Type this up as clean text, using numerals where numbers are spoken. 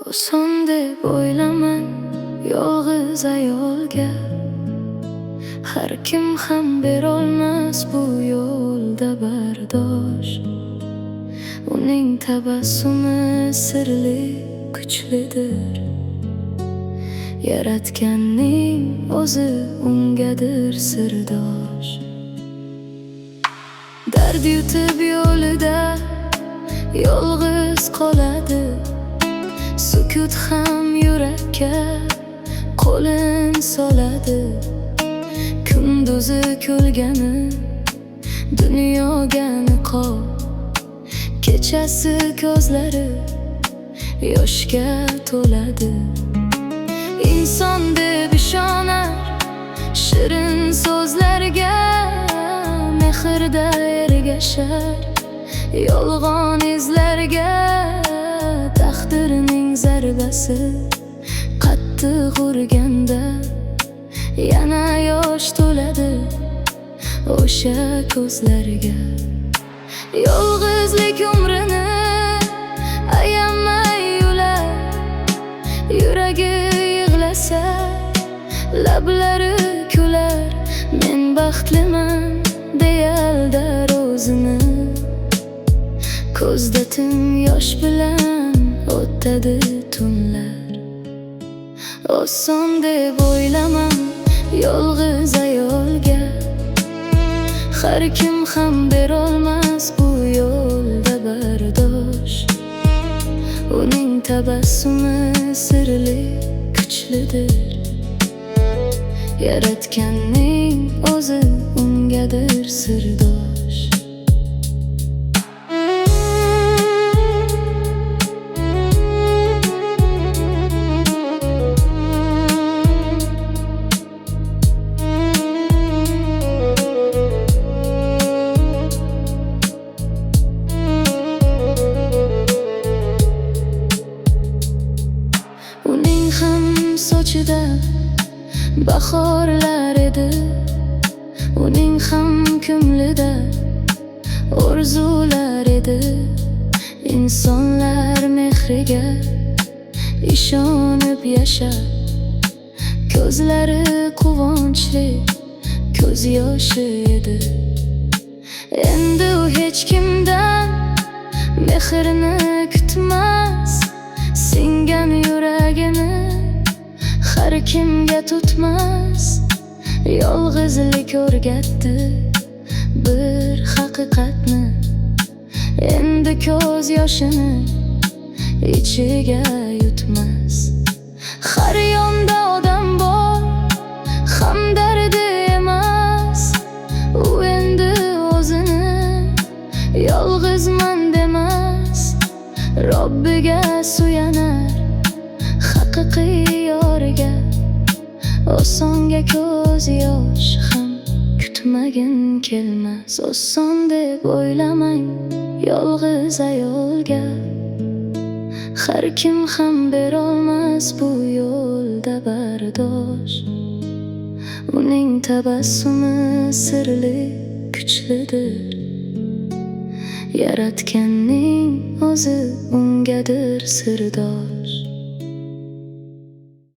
Oson deb o'ylamang yolg'iz ayolga. Har kim ham berolmas bu yo'lda bardosh. Uning tabassumi sirli, kuchlidir. Yaratganning o'zi ungadir sirdosh. Dard yutib yo'lida yolg'iz qoladi. Sukut ham yurakka qo'lin soladi. Kunduzi kulgani dunyoga niqob, kechasi ko'zlari yoshga to'ladi. Inson deb ishonar shirin so'zlarga, mehrda ergashar yolg'on izlarga. Taqdirning zarbasi qattiq urganda yana yosh to'ladi o'sha ko'zlarga. Yolg'izlik umrini ayamay yular, yuragi yig'lasa lablari kular. Men baxtliman deyaldar o'zini, ko'zda tim yosh bilan o'tadi tunlar. Oson deb o'ylamang yolg'iz ayolga. Har kim ham berolmas bu yo'lda bardosh. Uning tabassumi sirli, kuchlidir. Yaratganning o'zi ungadir sirdosh. Uning ham sochida bahorlar edi. Uning ham ko'nglida orzular edi. Insonlar mehriga ishonib yashar. Ko'zlari quvonchli, ko'z yoshi edi. Endi u hech kimdan mehrni kutmas. Singan yuragini har kimga tutmas. Yolg'izlik o'rgatdi bir haqiqatni. Endi ko'z yoshini ichiga yutmas. Har yonda odam bor, hamdardi emas. U endi o'zini yolg'izman demas. Robbiga suyanar haqiqiy yorga. Osonga ko'z yosh ham kutmagin kelmas. Oson deb o'ylamang yolg'iz ayolga. Har kim ham berolmas bu yo'lda bardosh. Uning tabassumi sirli, kuchlidir. Yaratganning o'zi ungadir sirdosh.